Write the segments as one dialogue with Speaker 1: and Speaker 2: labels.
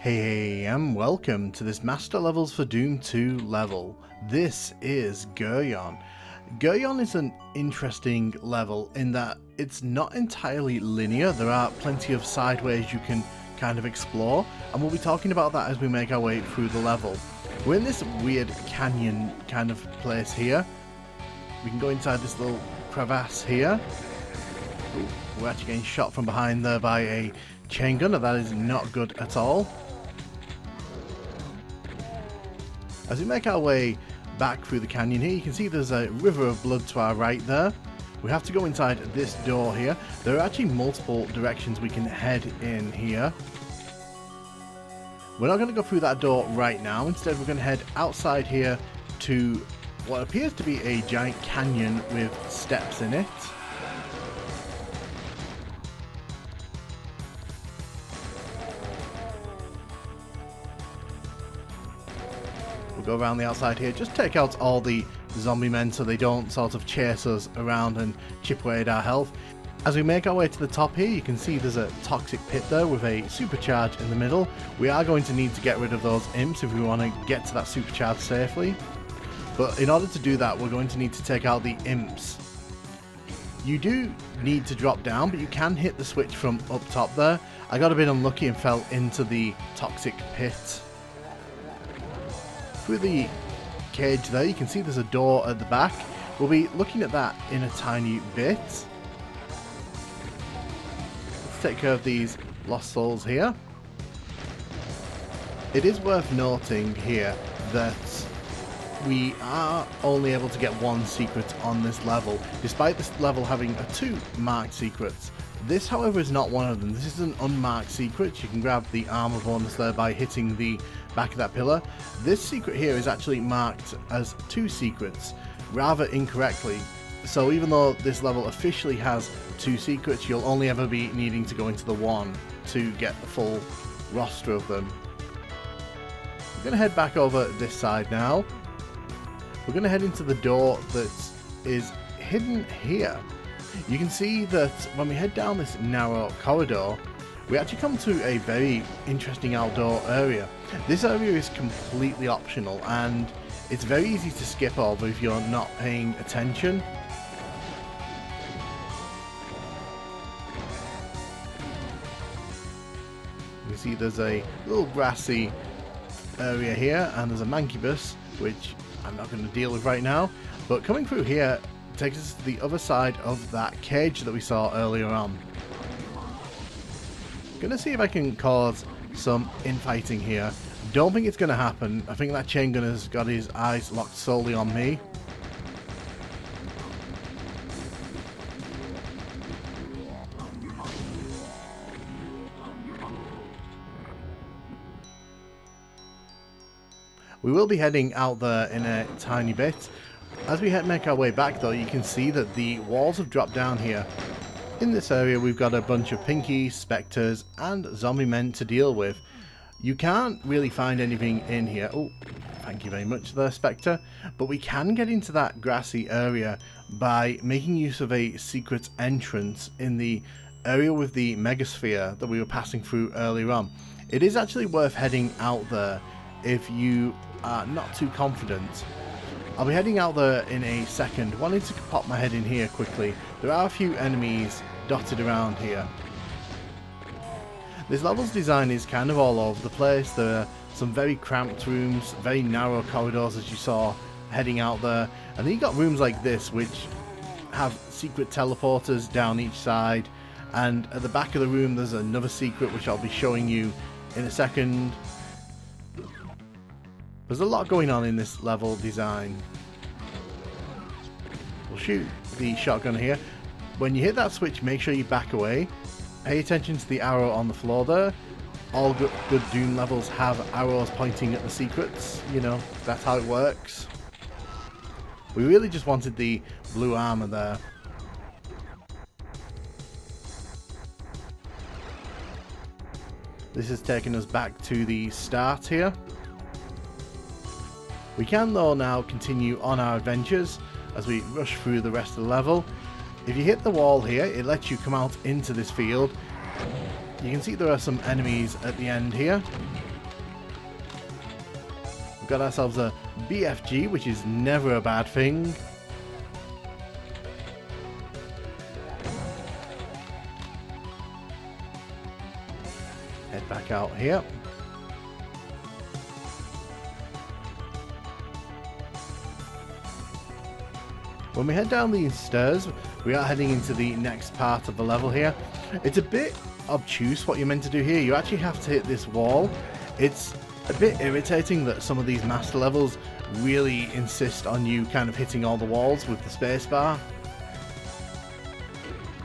Speaker 1: Hey, and welcome to this Master Levels for Doom 2 level. This is Geryon. Geryon is an interesting level in that it's not entirely linear. There are plenty of side ways you can kind of explore, and we'll be talking about that as we make our way through the level. We're in this weird canyon kind of place here. We can go inside this little crevasse here. Ooh, we're actually getting shot from behind there by a chain gunner. That is not good at all. As we make our way back through the canyon here, you can see there's a river of blood to our right there. We have to go inside this door here. There are actually multiple directions we can head in here. We're not going to go through that door right now. Instead, we're going to head outside here to what appears to be a giant canyon with steps in it. We'll go around the outside here, just take out all the zombie men so they don't sort of chase us around and chip away at our health. As we make our way to the top here, you can see there's a toxic pit there with a supercharge in the middle. We are going to need to get rid of those imps if we want to get to that supercharge safely. But in order to do that, we're going to need to take out the imps. You do need to drop down, but you can hit the switch from up top there. I got a bit unlucky and fell into the toxic pit. Through the cage there, you can see there's a door at the back. We'll be looking at that in a tiny bit. Let's take care of these lost souls here. It is worth noting here that we are only able to get one secret on this level, despite this level having 2 marked secrets. This, however, is not one of them. This is an unmarked secret. You can grab the armor bonus there by hitting the back of that pillar. This secret here is actually marked as 2 secrets, rather incorrectly. So even though this level officially has 2 secrets, you'll only ever be needing to go into the one to get the full roster of them. We're going to head back over this side now. We're going to head into the door that is hidden here. You can see that when we head down this narrow corridor, we actually come to a very interesting outdoor area. This area is completely optional and it's very easy to skip over if you're not paying attention. You can see there's a little grassy area here and there's a mancubus, which I'm not going to deal with right now, but coming through here takes us to the other side of that cage that we saw earlier on. Gonna see if I can cause some infighting here. Don't think it's gonna happen. I think that chain gunner's got his eyes locked solely on me. We will be heading out there in a tiny bit. As we make our way back though, you can see that the walls have dropped down here. In this area we've got a bunch of pinkies, spectres and zombie men to deal with. You can't really find anything in here. Oh, thank you very much there, Spectre. But we can get into that grassy area by making use of a secret entrance in the area with the megasphere that we were passing through earlier on. It is actually worth heading out there if you are not too confident. I'll be heading out there in a second. Wanted to pop my head in here quickly. There are a few enemies dotted around here. This level's design is kind of all over the place. There are some very cramped rooms, very narrow corridors as you saw heading out there. And then you got rooms like this which have secret teleporters down each side. And at the back of the room there's another secret which I'll be showing you in a second. There's a lot going on in this level design. We'll shoot the shotgun here. When you hit that switch, make sure you back away. Pay attention to the arrow on the floor there. All good Doom levels have arrows pointing at the secrets. You know, that's how it works. We really just wanted the blue armor there. This has taken us back to the start here. We can though now continue on our adventures as we rush through the rest of the level. If you hit the wall here, it lets you come out into this field. You can see there are some enemies at the end here. got ourselves a BFG, which is never a bad thing. Head back out here. When we head down these stairs, we are heading into the next part of the level here. It's a bit obtuse what you're meant to do here. You actually have to hit this wall. It's a bit irritating that some of these master levels really insist on you kind of hitting all the walls with the spacebar.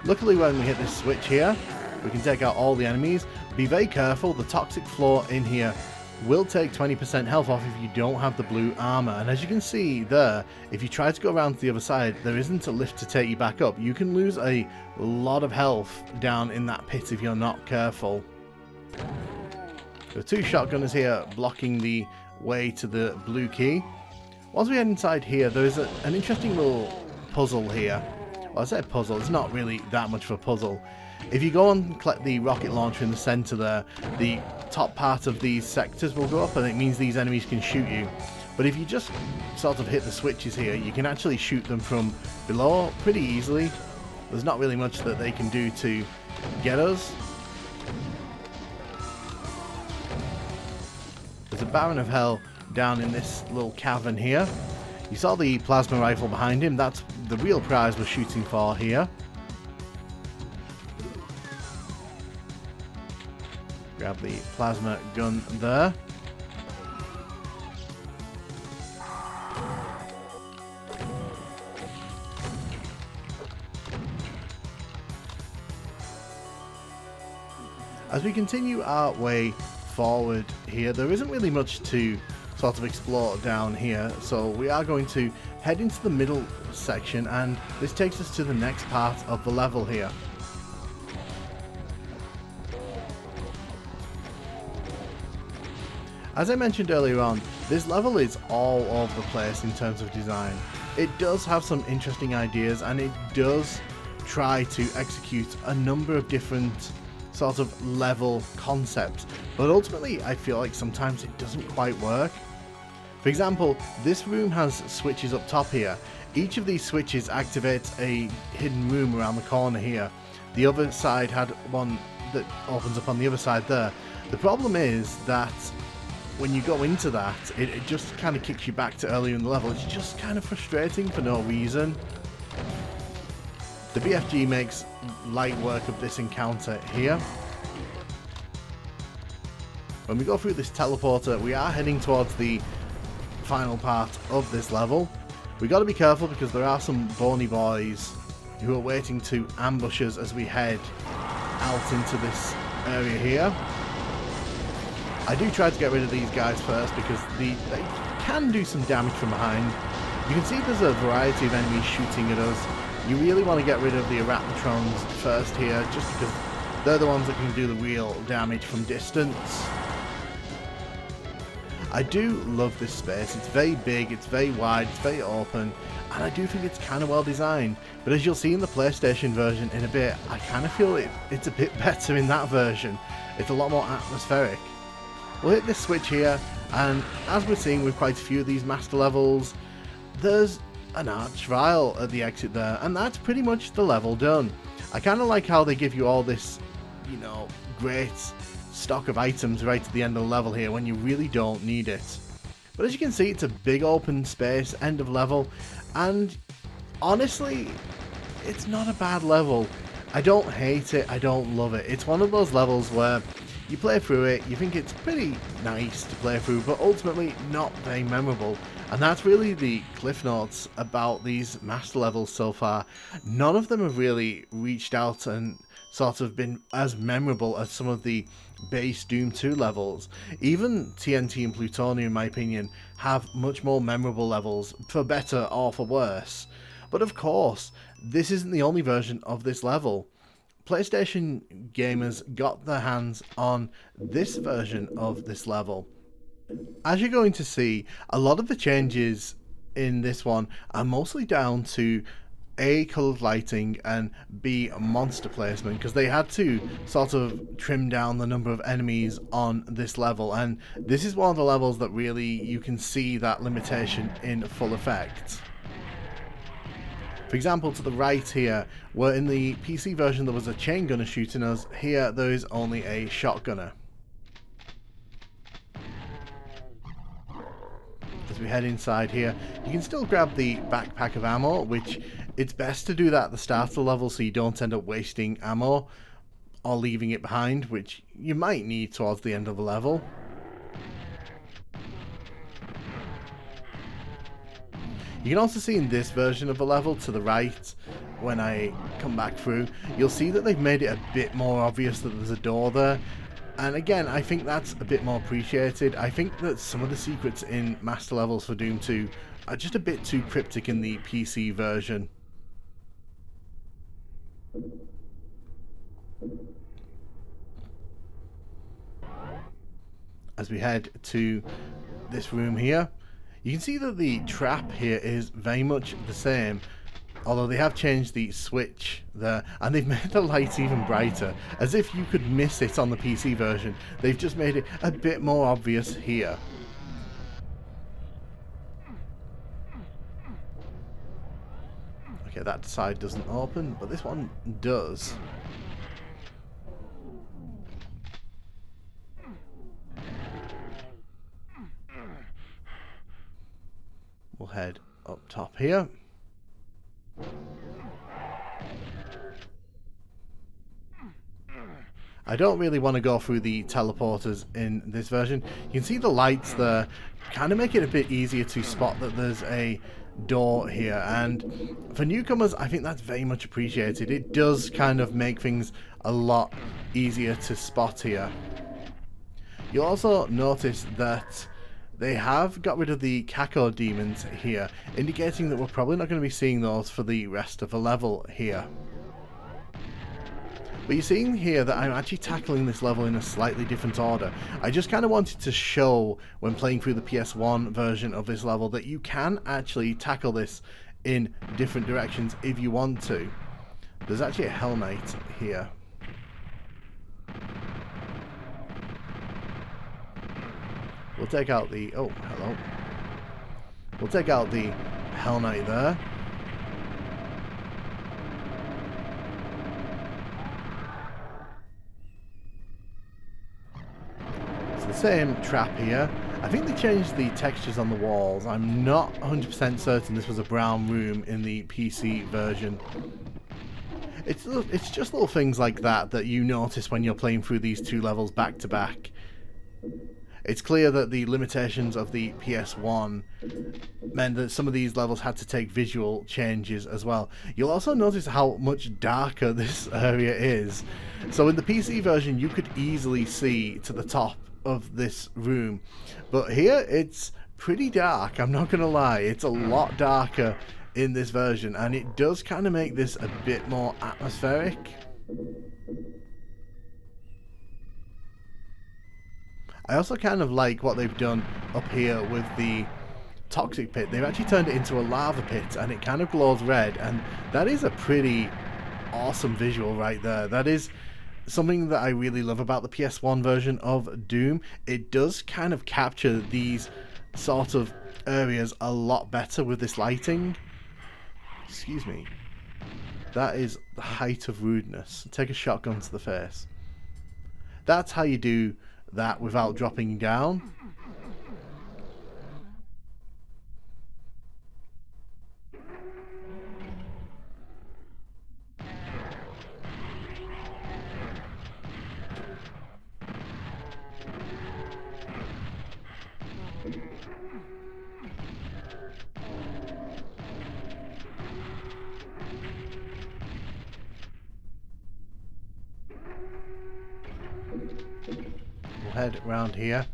Speaker 1: Luckily, when we hit this switch here, we can take out all the enemies. Be very careful, the toxic floor in here will take 20% health off if you don't have the blue armor, and as you can see there, if you try to go around to the other side, there isn't a lift to take you back up. You can lose a lot of health down in that pit if you're not careful. There are two shotgunners here blocking the way to the blue key. Once we head inside here, there's an interesting little puzzle here. Well, I say puzzle, it's not really that much of a puzzle. If you go and collect the rocket launcher in the center there, the top part of these sectors will go up, and it means these enemies can shoot you. But if you just sort of hit the switches here, you can actually shoot them from below pretty easily. There's not really much that they can do to get us. There's a Baron of Hell down in this little cavern here. You saw the plasma rifle behind him, that's the real prize we're shooting for here. Grab the plasma gun there. As we continue our way forward here, there isn't really much to sort of explore down here, so we are going to head into the middle section, and this takes us to the next part of the level here. As I mentioned earlier on, this level is all over the place in terms of design. It does have some interesting ideas, and it does try to execute a number of different sort of level concepts, but ultimately I feel like sometimes it doesn't quite work. For example, this room has switches up top here. Each of these switches activates a hidden room around the corner here. The other side had one that opens up on the other side there. The problem is that when you go into that, it just kind of kicks you back to earlier in the level. It's just kind of frustrating for no reason. The BFG makes light work of this encounter here. When we go through this teleporter, we are heading towards the final part of this level. We got to be careful because there are some bony boys who are waiting to ambush us as we head out into this area here. I do try to get rid of these guys first because they can do some damage from behind. You can see there's a variety of enemies shooting at us. You really want to get rid of the Arachnotrons first here, just because they're the ones that can do the real damage from distance. I do love this space. It's very big, it's very wide, it's very open, and I do think it's kind of well designed. But as you'll see in the PlayStation version in a bit, I kind of feel it's a bit better in that version. It's a lot more atmospheric. We'll hit this switch here, and as we're seeing with quite a few of these master levels, there's an arch vial at the exit there, and that's pretty much the level done. I kind of like how they give you all this, you know, great stock of items right at the end of the level here when you really don't need it. But as you can see, it's a big open space, end of level, and honestly, it's not a bad level. I don't hate it, I don't love it. It's one of those levels where you play through it, you think it's pretty nice to play through, but ultimately not very memorable. And that's really the cliff notes about these master levels so far. None of them have really reached out and sort of been as memorable as some of the base Doom 2 levels. Even TNT and Plutonium, in my opinion, have much more memorable levels, for better or for worse. But of course, this isn't the only version of this level. PlayStation gamers got their hands on this version of this level. As you're going to see, a lot of the changes in this one are mostly down to A, coloured lighting, and B, monster placement, because they had to sort of trim down the number of enemies on this level, and this is one of the levels that really you can see that limitation in full effect. For example, to the right here, where in the PC version there was a chain gunner shooting us, here there is only a shotgunner. As we head inside here, you can still grab the backpack of ammo, which it's best to do that at the start of the level so you don't end up wasting ammo or leaving it behind, which you might need towards the end of the level. You can also see in this version of the level to the right, when I come back through, you'll see that they've made it a bit more obvious that there's a door there. And again, I think that's a bit more appreciated. I think that some of the secrets in master levels for Doom 2 are just a bit too cryptic in the PC version. As we head to this room here, you can see that the trap here is very much the same, although they have changed the switch there, and they've made the lights even brighter, as if you could miss it on the PC version. They've just made it a bit more obvious here. Okay, that side doesn't open, but this one does. We'll head up top here. I don't really want to go through the teleporters in this version. You can see the lights there kind of make it a bit easier to spot that there's a door here, and for newcomers I think that's very much appreciated. It does kind of make things a lot easier to spot here. You'll also notice that they have got rid of the Kako demons here, indicating that we're probably not going to be seeing those for the rest of the level here. But you're seeing here that I'm actually tackling this level in a slightly different order. I just kind of wanted to show, when playing through the PS1 version of this level, that you can actually tackle this in different directions if you want to. There's actually a Hell Knight here. We'll take out the... oh, hello. We'll take out the Hell Knight there. It's the same trap here. I think they changed the textures on the walls. I'm not 100% certain this was a brown room in the PC version. It's just little things like that that you notice when you're playing through these two levels back to back. It's clear that the limitations of the PS1 meant that some of these levels had to take visual changes as well. You'll also notice how much darker this area is. So in the PC version you could easily see to the top of this room, but here it's pretty dark, I'm not gonna lie. It's a lot darker in this version, and it does kind of make this a bit more atmospheric. I also kind of like what they've done up here with the toxic pit. They've actually turned it into a lava pit, and it kind of glows red, and that is a pretty awesome visual right there. That is something that I really love about the PS1 version of Doom. It does kind of capture these sort of areas a lot better with this lighting. Excuse me. That is the height of rudeness. Take a shotgun to the face. That's how you do that without dropping down. Head around here.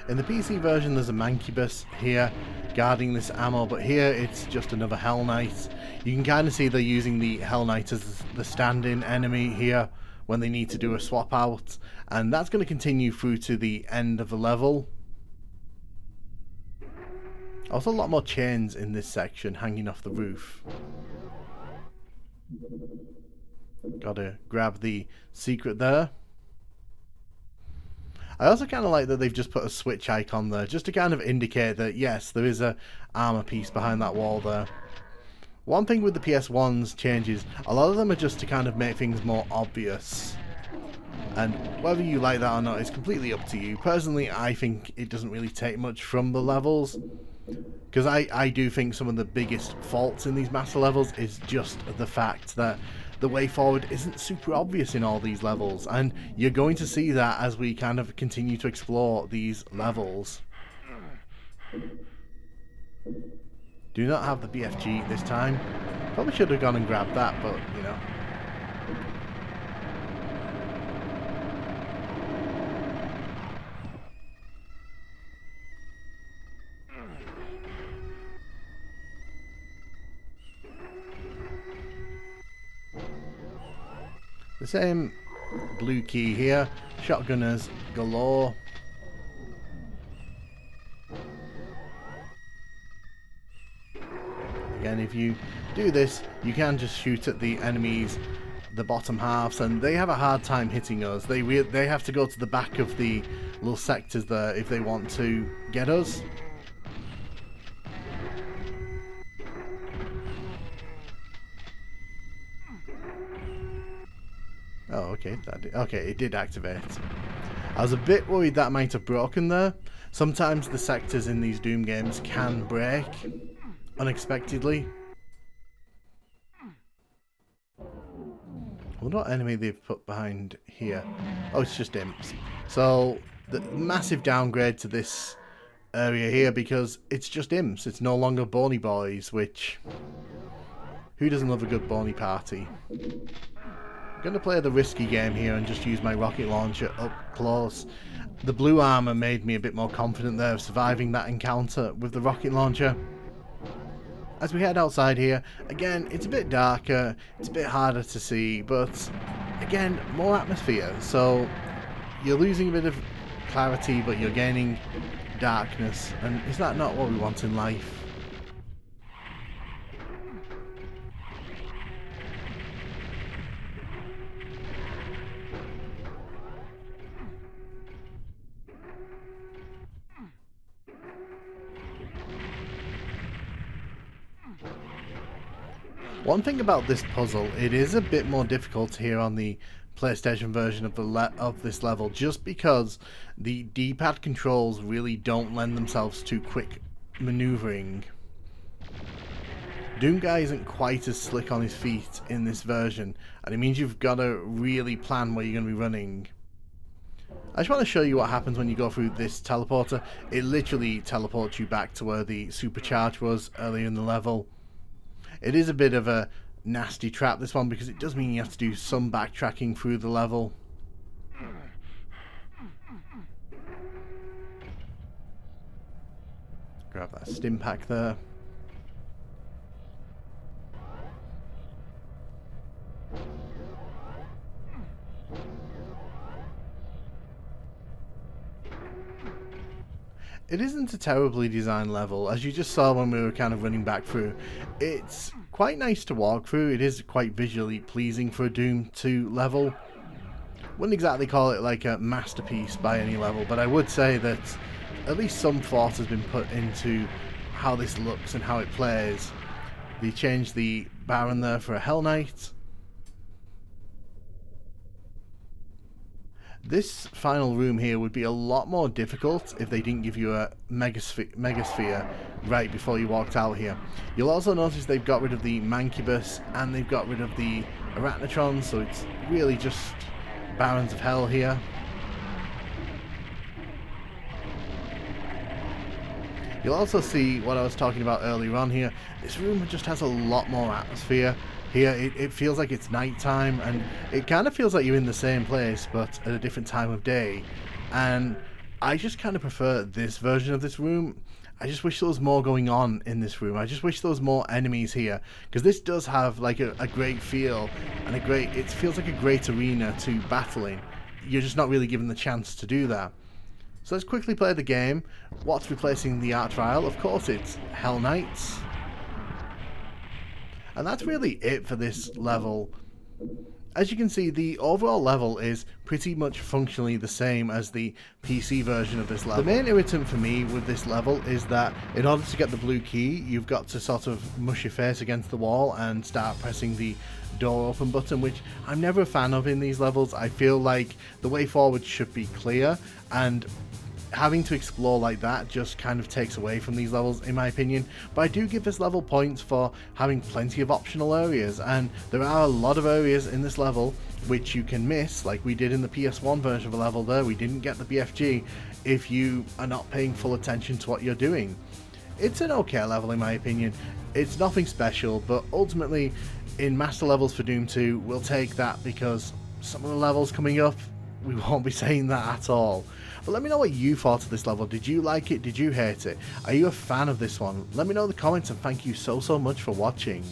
Speaker 1: In the PC version there's a Mancubus here guarding this ammo, but here it's just another Hell Knight. You can kind of see they're using the Hell Knight as the stand-in enemy here when they need to do a swap out, and that's going to continue through to the end of the level. Also a lot more chains in this section hanging off the roof. Gotta grab the secret there. I also kind of like that they've just put a switch icon there, just to kind of indicate that yes, there is a armor piece behind that wall there. One thing with the PS1's changes, a lot of them are just to kind of make things more obvious. And whether you like that or not is completely up to you. Personally, I think it doesn't really take much from the levels. Because I do think some of the biggest faults in these master levels is just the fact that the way forward isn't super obvious in all these levels, and you're going to see that as we kind of continue to explore these levels. Do not have the BFG this time. Probably should have gone and grabbed that, but you know. The same blue key here, shotgunners galore. Again, if you do this, you can just shoot at the enemies, the bottom halves, and they have a hard time hitting us. They have to go to the back of the little sectors there if they want to get us. Oh, okay, it did activate. I was a bit worried that might have broken there. Sometimes the sectors in these Doom games can break unexpectedly. I wonder what enemy they've put behind here. Oh, it's just imps. So, the massive downgrade to this area here because it's just imps. It's no longer bony boys, which... who doesn't love a good bony party? I'm going to play the risky game here and just use my rocket launcher up close. The blue armor made me a bit more confident there of surviving that encounter with the rocket launcher. As we head outside here, again, it's a bit darker, it's a bit harder to see, but again, more atmosphere. So you're losing a bit of clarity, but you're gaining darkness. And is that not what we want in life? One thing about this puzzle, it is a bit more difficult here on the PlayStation version of this level, just because the D-pad controls really don't lend themselves to quick maneuvering. ThatNukemGuy isn't quite as slick on his feet in this version, and it means you've got to really plan where you're going to be running. I just want to show you what happens when you go through this teleporter. It literally teleports you back to where the supercharge was earlier in the level. It is a bit of a nasty trap, this one, because it does mean you have to do some backtracking through the level. Grab that stim pack there. It isn't a terribly designed level, as you just saw when we were kind of running back through. It's quite nice to walk through, it is quite visually pleasing for a Doom 2 level. Wouldn't exactly call it like a masterpiece by any level, but I would say that at least some thought has been put into how this looks and how it plays. They changed the Baron there for a Hell Knight. This final room here would be a lot more difficult if they didn't give you a megasphere right before you walked out here. You'll also notice they've got rid of the Mancubus and they've got rid of the Arachnotron, so it's really just Barons of Hell here. You'll also see what I was talking about earlier on here. This room just has a lot more atmosphere. Here it feels like it's nighttime, and it kind of feels like you're in the same place but at a different time of day. And I just kind of prefer this version of this room. I just wish there was more going on in this room. I just wish there was more enemies here, because this does have like a great feel and it feels like a great arena to battle in. You're just not really given the chance to do that. So let's quickly play the game. What's replacing the art trial? Of course it's Hell Knights. And that's really it for this level. As you can see, the overall level is pretty much functionally the same as the PC version of this level. The main irritant for me with this level is that in order to get the blue key, you've got to sort of mush your face against the wall and start pressing the door open button, which I'm never a fan of in these levels. I feel like the way forward should be clear, and having to explore like that just kind of takes away from these levels, in my opinion. But I do give this level points for having plenty of optional areas, and there are a lot of areas in this level which you can miss, like we did in the PS1 version of a level there. We didn't get the BFG if you are not paying full attention to what you're doing. It's an okay level in my opinion. It's nothing special, but ultimately in master levels for Doom 2 we'll take that, because some of the levels coming up we won't be saying that at all. But let me know what you thought of this level. Did you like it? Did you hate it? Are you a fan of this one? Let me know in the comments, and thank you so much for watching.